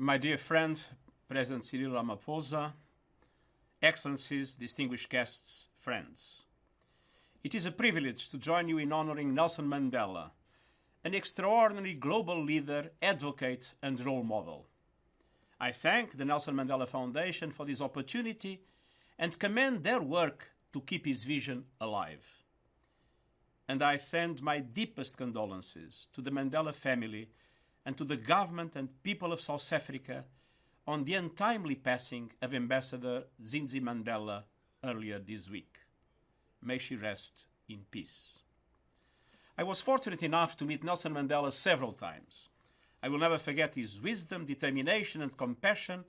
My dear friend, President Cyril Ramaphosa, Excellencies, distinguished guests, friends. It is a privilege to join you in honoring Nelson Mandela, an extraordinary global leader, advocate, and role model. I thank the Nelson Mandela Foundation for this opportunity and commend their work to keep his vision alive. And I send my deepest condolences to the Mandela family and to the government and people of South Africa on the untimely passing of Ambassador Zinzi Mandela earlier this week. May she rest in peace. I was fortunate enough to meet Nelson Mandela several times. I will never forget his wisdom, determination, and compassion,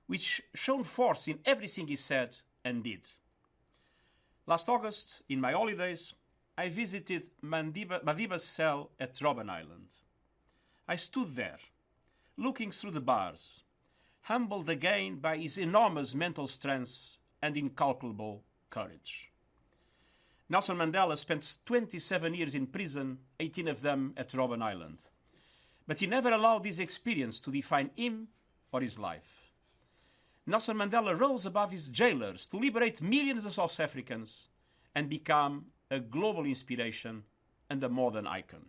which shone forth in everything he said and did. Last August, in my holidays, I visited Madiba's cell at Robben Island. I stood there, looking through the bars, humbled again by his enormous mental strength and incalculable courage. Nelson Mandela spent 27 years in prison, 18 of them at Robben Island. But he never allowed this experience to define him or his life. Nelson Mandela rose above his jailers to liberate millions of South Africans and become a global inspiration and a modern icon.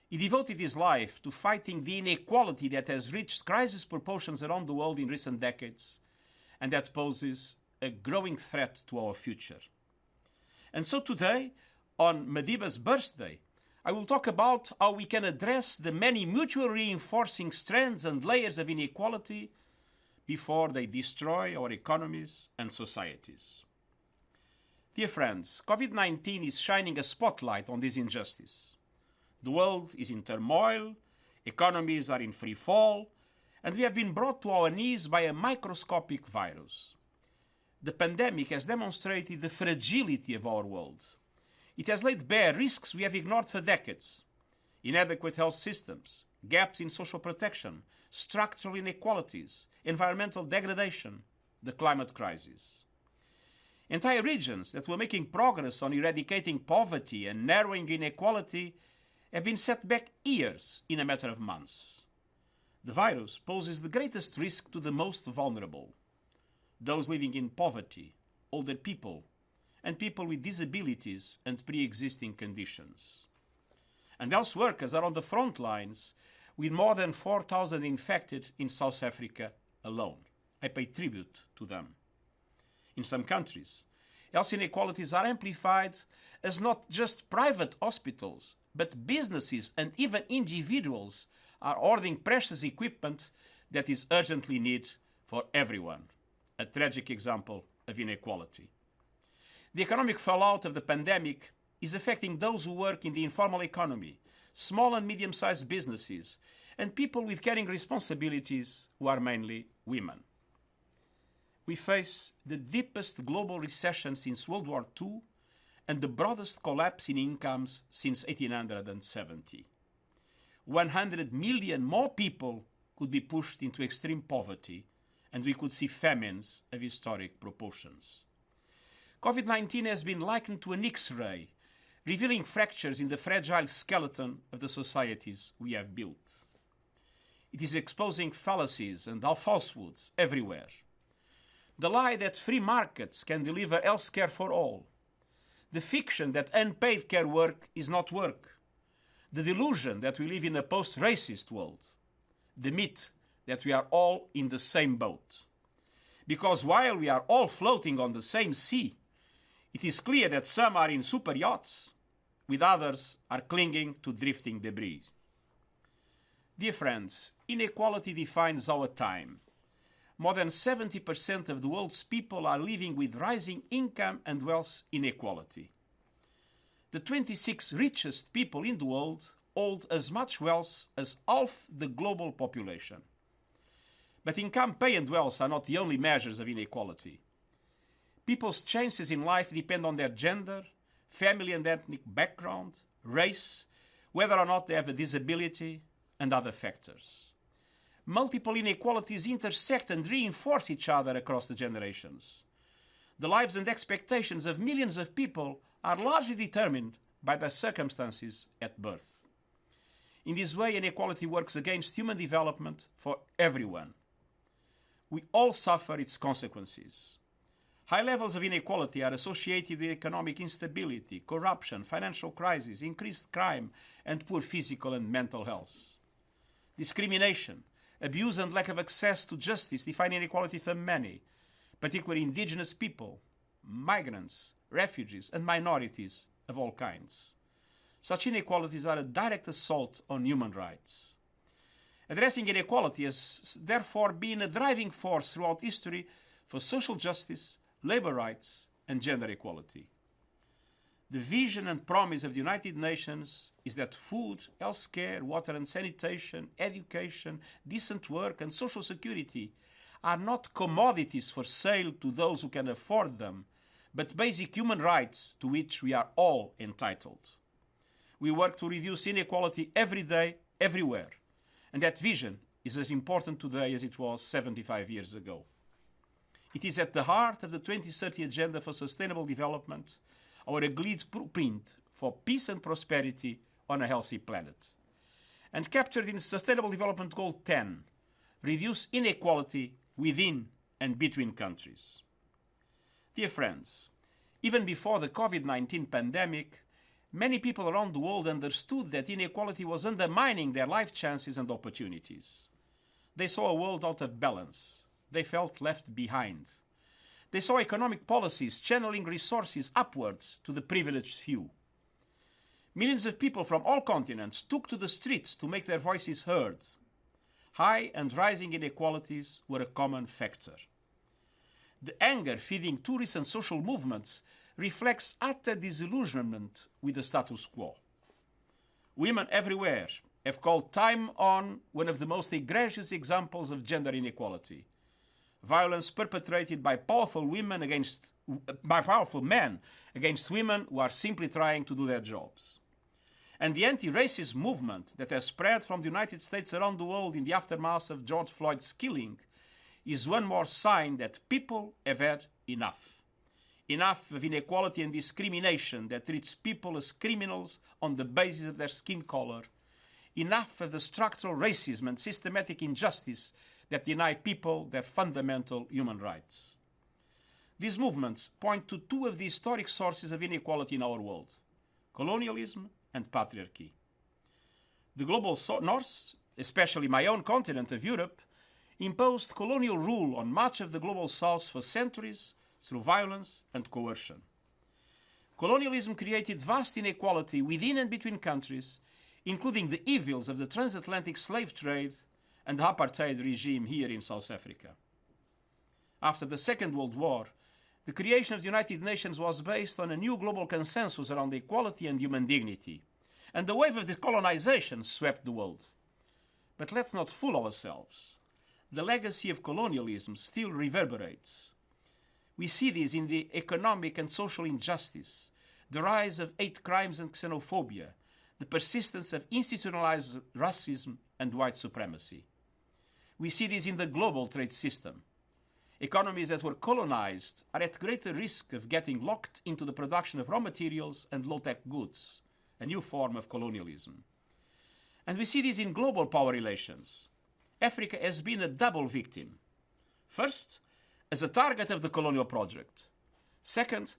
He devoted his life to fighting the inequality that has reached crisis proportions around the world in recent decades and that poses a growing threat to our future. And so today, on Madiba's birthday, I will talk about how we can address the many mutually reinforcing strands and layers of inequality before they destroy our economies and societies. Dear friends, COVID-19 is shining a spotlight on this injustice. The world is in turmoil, economies are in free fall, and we have been brought to our knees by a microscopic virus. The pandemic has demonstrated the fragility of our world. It has laid bare risks we have ignored for decades: inadequate health systems, gaps in social protection, structural inequalities, environmental degradation, the climate crisis. Entire regions that were making progress on eradicating poverty and narrowing inequality have been set back years in a matter of months. The virus poses the greatest risk to the most vulnerable: those living in poverty, older people, and people with disabilities and pre-existing conditions. And health workers are on the front lines, with more than 4,000 infected in South Africa alone. I pay tribute to them. In some countries, health inequalities are amplified as not just private hospitals, but businesses and even individuals are ordering precious equipment that is urgently needed for everyone. A tragic example of inequality. The economic fallout of the pandemic is affecting those who work in the informal economy, small and medium-sized businesses, and people with caring responsibilities who are mainly women. We face the deepest global recession since World War II and the broadest collapse in incomes since 1870. 100 million more people could be pushed into extreme poverty, and we could see famines of historic proportions. COVID-19 has been likened to an X-ray, revealing fractures in the fragile skeleton of the societies we have built. It is exposing fallacies and falsehoods everywhere. The lie that free markets can deliver health care for all. The fiction that unpaid care work is not work. The delusion that we live in a post-racist world. The myth that we are all in the same boat. Because while we are all floating on the same sea, it is clear that some are in superyachts, with others are clinging to drifting debris. Dear friends, inequality defines our time. More than 70% of the world's people are living with rising income and wealth inequality. The 26 richest people in the world hold as much wealth as half the global population. But income, pay, and wealth are not the only measures of inequality. People's chances in life depend on their gender, family and ethnic background, race, whether or not they have a disability, and other factors. Multiple inequalities intersect and reinforce each other across the generations. The lives and expectations of millions of people are largely determined by their circumstances at birth. In this way, inequality works against human development for everyone. We all suffer its consequences. High levels of inequality are associated with economic instability, corruption, financial crisis, increased crime, and poor physical and mental health. Discrimination, abuse, and lack of access to justice define inequality for many, particularly indigenous people, migrants, refugees, and minorities of all kinds. Such inequalities are a direct assault on human rights. Addressing inequality has therefore been a driving force throughout history for social justice, labor rights, and gender equality. The vision and promise of the United Nations is that food, health care, water and sanitation, education, decent work, and social security are not commodities for sale to those who can afford them, but basic human rights to which we are all entitled. We work to reduce inequality every day, everywhere, and that vision is as important today as it was 75 years ago. It is at the heart of the 2030 Agenda for Sustainable Development, our agreed blueprint for peace and prosperity on a healthy planet. And captured in Sustainable Development Goal 10, reduce inequality within and between countries. Dear friends, even before the COVID-19 pandemic, many people around the world understood that inequality was undermining their life chances and opportunities. They saw a world out of balance. They felt left behind. They saw economic policies channeling resources upwards to the privileged few. Millions of people from all continents took to the streets to make their voices heard. High and rising inequalities were a common factor. The anger feeding tourist and social movements reflects utter disillusionment with the status quo. Women everywhere have called time on one of the most egregious examples of gender inequality. Violence perpetrated by powerful men against women who are simply trying to do their jobs. And the anti-racist movement that has spread from the United States around the world in the aftermath of George Floyd's killing is one more sign that people have had enough. Enough of inequality and discrimination that treats people as criminals on the basis of their skin color. Enough of the structural racism and systematic injustice that deny people their fundamental human rights. These movements point to two of the historic sources of inequality in our world: colonialism and patriarchy. The global north, especially my own continent of Europe, imposed colonial rule on much of the global south for centuries through violence and coercion. Colonialism created vast inequality within and between countries, including the evils of the transatlantic slave trade and the apartheid regime here in South Africa. After the Second World War, the creation of the United Nations was based on a new global consensus around equality and human dignity, and the wave of decolonization swept the world. But let's not fool ourselves. The legacy of colonialism still reverberates. We see this in the economic and social injustice, the rise of hate crimes and xenophobia, the persistence of institutionalized racism and white supremacy. We see this in the global trade system. Economies that were colonized are at greater risk of getting locked into the production of raw materials and low-tech goods, a new form of colonialism. And we see this in global power relations. Africa has been a double victim. First, as a target of the colonial project. Second,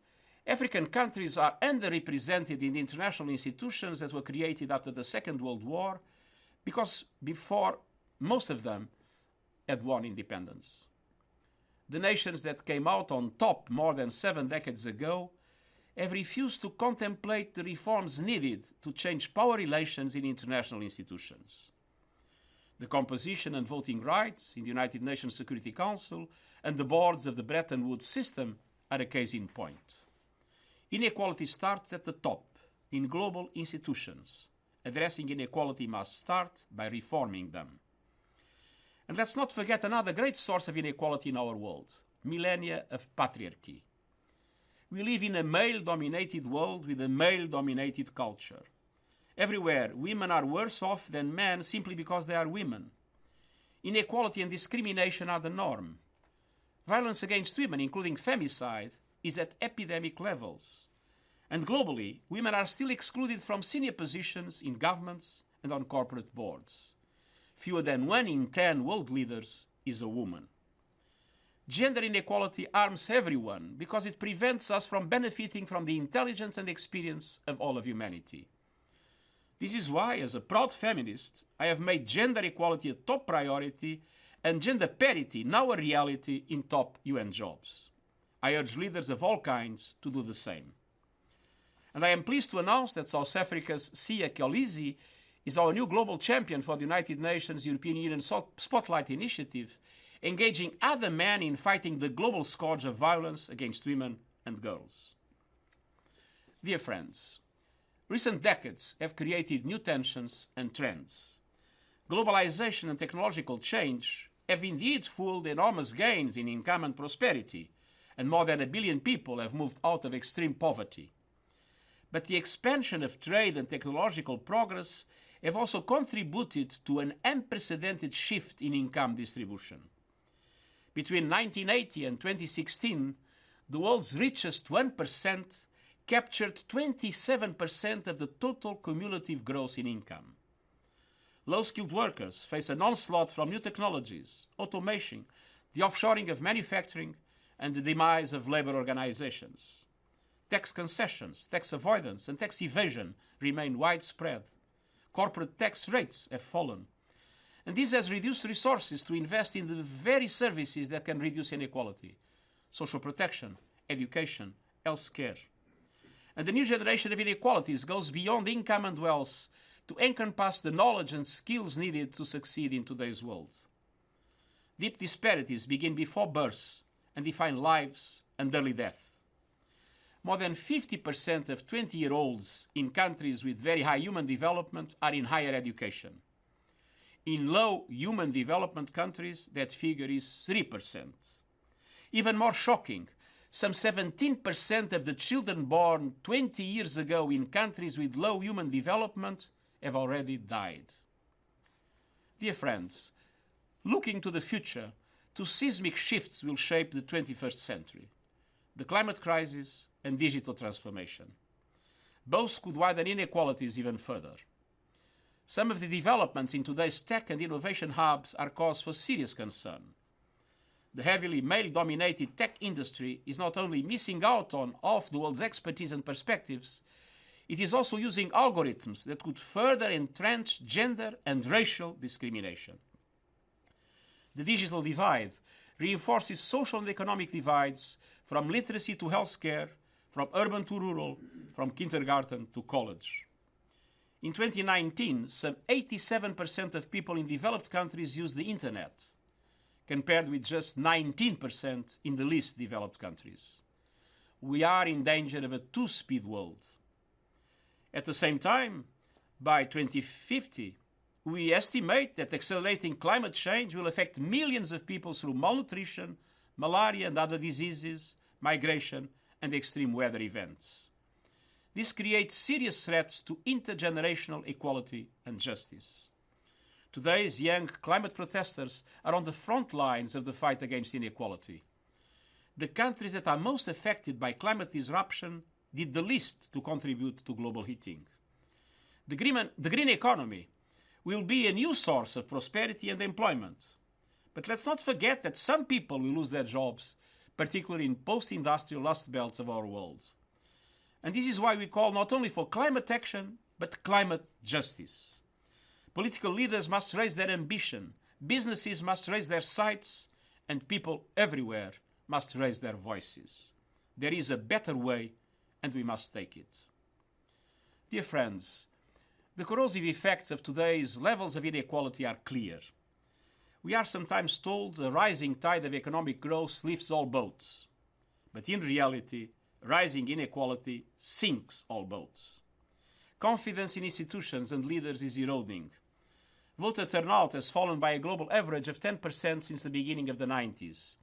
African countries are underrepresented in the international institutions that were created after the Second World War because before most of them had won independence. The nations that came out on top more than 7 decades ago have refused to contemplate the reforms needed to change power relations in international institutions. The composition and voting rights in the United Nations Security Council and the boards of the Bretton Woods system are a case in point. Inequality starts at the top, in global institutions. Addressing inequality must start by reforming them. And let's not forget another great source of inequality in our world: millennia of patriarchy. We live in a male-dominated world with a male-dominated culture. Everywhere, women are worse off than men simply because they are women. Inequality and discrimination are the norm. Violence against women, including femicide, is at epidemic levels. And globally, women are still excluded from senior positions in governments and on corporate boards. Fewer than 1 in 10 world leaders is a woman. Gender inequality harms everyone because it prevents us from benefiting from the intelligence and experience of all of humanity. This is why, as a proud feminist, I have made gender equality a top priority and gender parity now a reality in top UN jobs. I urge leaders of all kinds to do the same. And I am pleased to announce that South Africa's Siya Kolisi is our new global champion for the United Nations European Union Spotlight Initiative, engaging other men in fighting the global scourge of violence against women and girls. Dear friends, recent decades have created new tensions and trends. Globalization and technological change have indeed fueled enormous gains in income and prosperity, and more than 1 billion people have moved out of extreme poverty. But the expansion of trade and technological progress have also contributed to an unprecedented shift in income distribution. Between 1980 and 2016, the world's richest 1% captured 27% of the total cumulative gross in income. Low-skilled workers face an onslaught from new technologies, automation, the offshoring of manufacturing, and the demise of labor organizations. Tax concessions, tax avoidance, and tax evasion remain widespread. Corporate tax rates have fallen. And this has reduced resources to invest in the very services that can reduce inequality: social protection, education, healthcare. And the new generation of inequalities goes beyond income and wealth to encompass the knowledge and skills needed to succeed in today's world. Deep disparities begin before birth and define lives and early death. More than 50% of 20-year-olds in countries with very high human development are in higher education. In low human development countries, that figure is 3%. Even more shocking, some 17% of the children born 20 years ago in countries with low human development have already died. Dear friends, looking to the future, two seismic shifts will shape the 21st century: the climate crisis and digital transformation. Both could widen inequalities even further. Some of the developments in today's tech and innovation hubs are cause for serious concern. The heavily male-dominated tech industry is not only missing out on half the world's expertise and perspectives, it is also using algorithms that could further entrench gender and racial discrimination. The digital divide reinforces social and economic divides from literacy to healthcare, from urban to rural, from kindergarten to college. In 2019, some 87% of people in developed countries use the internet, compared with just 19% in the least developed countries. We are in danger of a two-speed world. At the same time, by 2050, we estimate that accelerating climate change will affect millions of people through malnutrition, malaria and other diseases, migration, and extreme weather events. This creates serious threats to intergenerational equality and justice. Today's young climate protesters are on the front lines of the fight against inequality. The countries that are most affected by climate disruption did the least to contribute to global heating. The green economy will be a new source of prosperity and employment. But let's not forget that some people will lose their jobs, particularly in post-industrial rust belts of our world. And this is why we call not only for climate action, but climate justice. Political leaders must raise their ambition, businesses must raise their sights, and people everywhere must raise their voices. There is a better way, and we must take it. Dear friends, the corrosive effects of today's levels of inequality are clear. We are sometimes told a rising tide of economic growth lifts all boats. But in reality, rising inequality sinks all boats. Confidence in institutions and leaders is eroding. Voter turnout has fallen by a global average of 10% since the beginning of the 90s.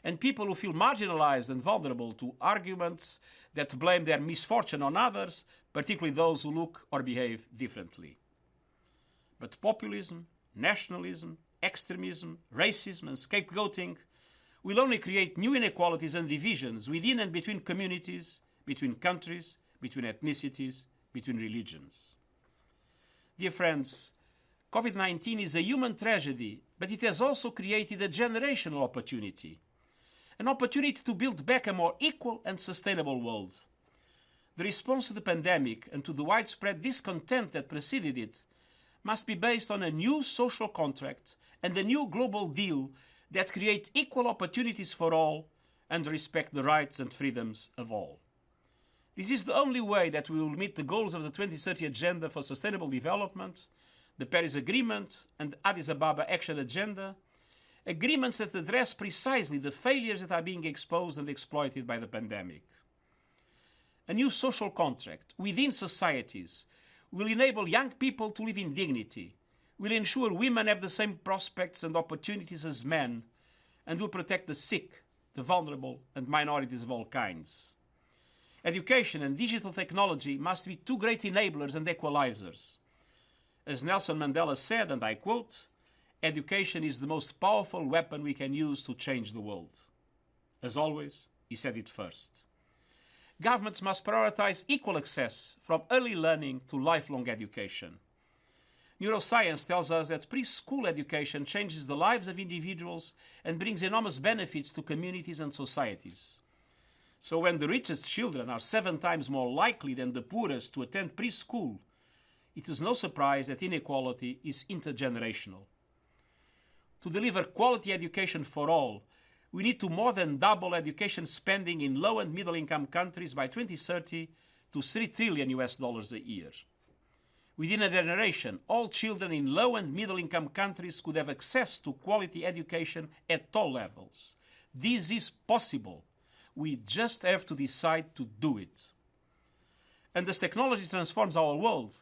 And people who feel marginalized and vulnerable to arguments that blame their misfortune on others, particularly those who look or behave differently. But populism, nationalism, extremism, racism, and scapegoating will only create new inequalities and divisions within and between communities, between countries, between ethnicities, between religions. Dear friends, COVID-19 is a human tragedy, but it has also created a generational opportunity. An opportunity to build back a more equal and sustainable world. The response to the pandemic and to the widespread discontent that preceded it must be based on a new social contract and a new global deal that create equal opportunities for all and respect the rights and freedoms of all. This is the only way that we will meet the goals of the 2030 Agenda for Sustainable Development, the Paris Agreement and the Addis Ababa Action Agenda, agreements that address precisely the failures that are being exposed and exploited by the pandemic. A new social contract within societies will enable young people to live in dignity, will ensure women have the same prospects and opportunities as men, and will protect the sick, the vulnerable, and minorities of all kinds. Education and digital technology must be two great enablers and equalizers. As Nelson Mandela said, and I quote, "Education is the most powerful weapon we can use to change the world." As always, he said it first. Governments must prioritize equal access from early learning to lifelong education. Neuroscience tells us that preschool education changes the lives of individuals and brings enormous benefits to communities and societies. So when the richest children are 7 times more likely than the poorest to attend preschool, it is no surprise that inequality is intergenerational. To deliver quality education for all, we need to more than double education spending in low and middle income countries by 2030 to $3 trillion a year. Within a generation, all children in low and middle income countries could have access to quality education at all levels. This is possible. We just have to decide to do it. And as technology transforms our world,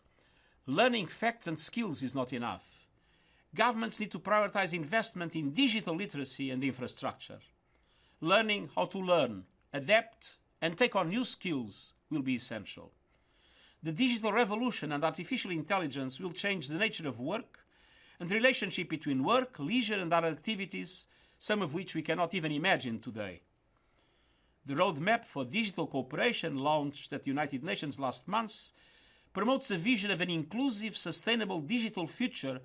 learning facts and skills is not enough. Governments need to prioritize investment in digital literacy and infrastructure. Learning how to learn, adapt, and take on new skills will be essential. The digital revolution and artificial intelligence will change the nature of work and the relationship between work, leisure, and other activities, some of which we cannot even imagine today. The roadmap for digital cooperation, launched at the United Nations last month, promotes a vision of an inclusive, sustainable digital future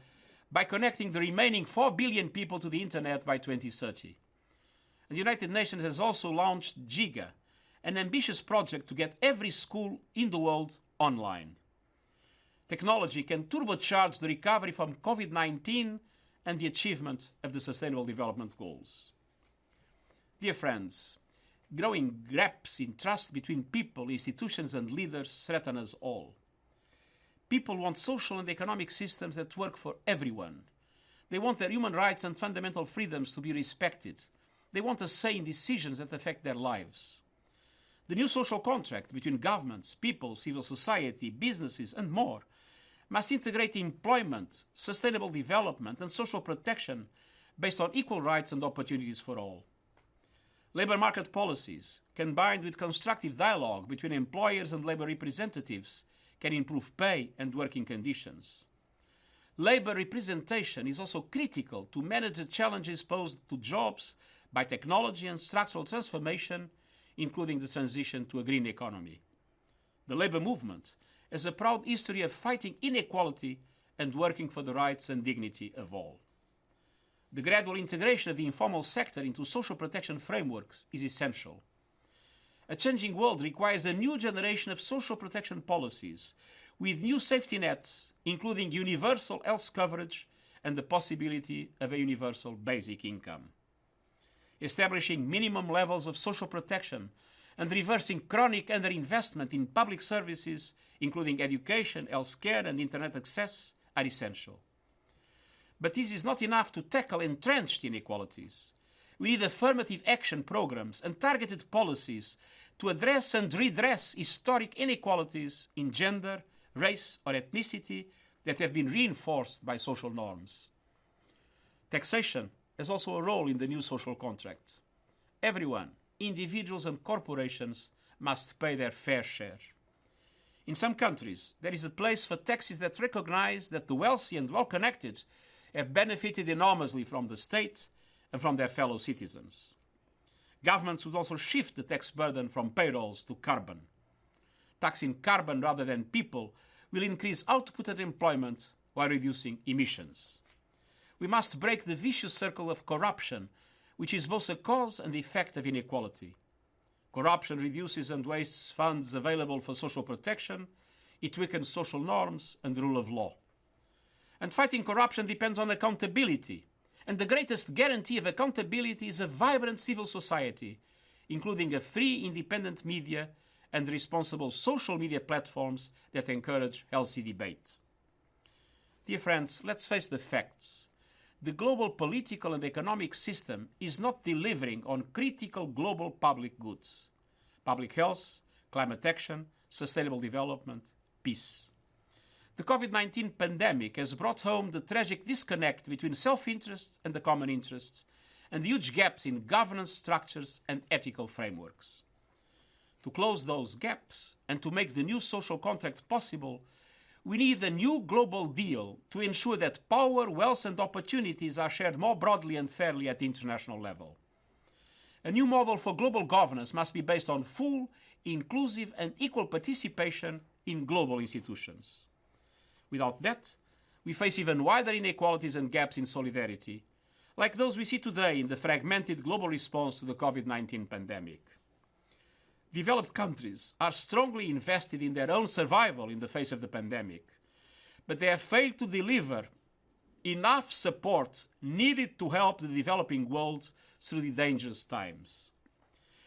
by connecting the remaining 4 billion people to the internet by 2030. And the United Nations has also launched GIGA, an ambitious project to get every school in the world online. Technology can turbocharge the recovery from COVID-19 and the achievement of the Sustainable Development Goals. Dear friends, growing gaps in trust between people, institutions, and leaders threaten us all. People want social and economic systems that work for everyone. They want their human rights and fundamental freedoms to be respected. They want a say in decisions that affect their lives. The new social contract between governments, people, civil society, businesses, and more must integrate employment, sustainable development, and social protection based on equal rights and opportunities for all. Labour market policies, combined with constructive dialogue between employers and labour representatives, can improve pay and working conditions. Labour representation is also critical to manage the challenges posed to jobs by technology and structural transformation, including the transition to a green economy. The labour movement has a proud history of fighting inequality and working for the rights and dignity of all. The gradual integration of the informal sector into social protection frameworks is essential. A changing world requires a new generation of social protection policies with new safety nets, including universal health coverage and the possibility of a universal basic income. Establishing minimum levels of social protection and reversing chronic underinvestment in public services, including education, healthcare, and internet access, are essential. But this is not enough to tackle entrenched inequalities. We need affirmative action programs and targeted policies to address and redress historic inequalities in gender, race, or ethnicity that have been reinforced by social norms. Taxation has also a role in the new social contract. Everyone, individuals and corporations, must pay their fair share. In some countries, there is a place for taxes that recognize that the wealthy and well-connected have benefited enormously from the state and from their fellow citizens. Governments would also shift the tax burden from payrolls to carbon. Taxing carbon rather than people will increase output and employment while reducing emissions. We must break the vicious circle of corruption, which is both a cause and effect of inequality. Corruption reduces and wastes funds available for social protection, it weakens social norms and the rule of law. And fighting corruption depends on accountability, and the greatest guarantee of accountability is a vibrant civil society, including a free, independent media and responsible social media platforms that encourage healthy debate. Dear friends, let's face the facts. The global political and economic system is not delivering on critical global public goods: public health, climate action, sustainable development, peace. The COVID-19 pandemic has brought home the tragic disconnect between self-interest and the common interests, and the huge gaps in governance structures and ethical frameworks. To close those gaps and to make the new social contract possible, we need a new global deal to ensure that power, wealth and opportunities are shared more broadly and fairly at the international level. A new model for global governance must be based on full, inclusive and equal participation in global institutions. Without that, we face even wider inequalities and gaps in solidarity, like those we see today in the fragmented global response to the COVID-19 pandemic. Developed countries are strongly invested in their own survival in the face of the pandemic, but they have failed to deliver enough support needed to help the developing world through the dangerous times.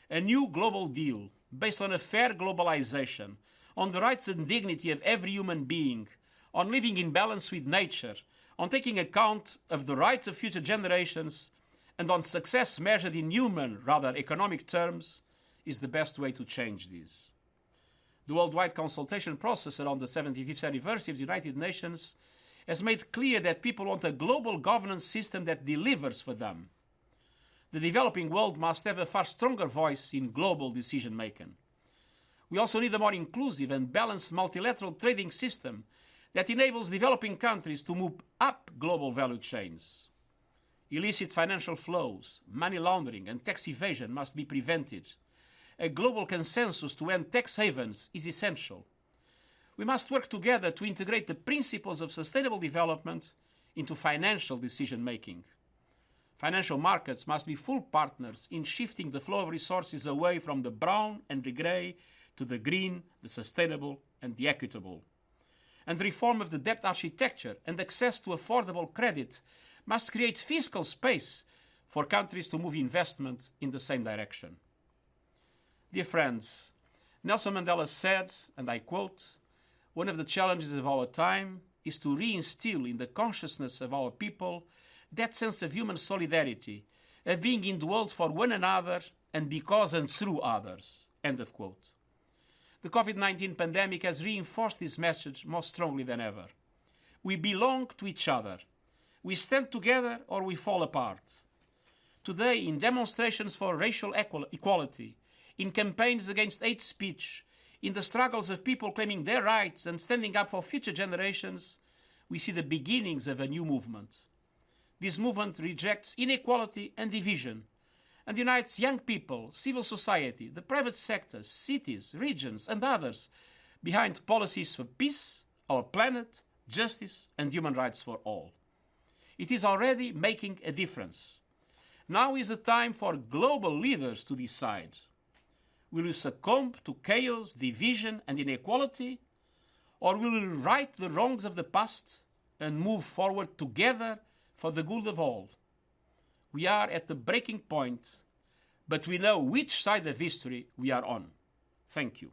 A new global deal based on a fair globalization, on the rights and dignity of every human being, on living in balance with nature, on taking account of the rights of future generations, and on success measured in human, rather economic terms, is the best way to change this. The worldwide consultation process around the 75th anniversary of the United Nations has made clear that people want a global governance system that delivers for them. The developing world must have a far stronger voice in global decision-making. We also need a more inclusive and balanced multilateral trading system that enables developing countries to move up global value chains. Illicit financial flows, money laundering and tax evasion must be prevented. A global consensus to end tax havens is essential. We must work together to integrate the principles of sustainable development into financial decision-making. Financial markets must be full partners in shifting the flow of resources away from the brown and the grey to the green, the sustainable and the equitable. And reform of the debt architecture and access to affordable credit must create fiscal space for countries to move investment in the same direction. Dear friends, Nelson Mandela said, and I quote, "One of the challenges of our time is to reinstill in the consciousness of our people that sense of human solidarity, of being in the world for one another and because and through others." End of quote. The COVID-19 pandemic has reinforced this message more strongly than ever. We belong to each other. We stand together or we fall apart. Today, in demonstrations for racial equality, in campaigns against hate speech, in the struggles of people claiming their rights and standing up for future generations, we see the beginnings of a new movement. This movement rejects inequality and division and unites young people, civil society, the private sector, cities, regions, and others behind policies for peace, our planet, justice, and human rights for all. It is already making a difference. Now is the time for global leaders to decide. Will you succumb to chaos, division, and inequality? Or will you right the wrongs of the past and move forward together for the good of all? We are at the breaking point, but we know which side of history we are on. Thank you.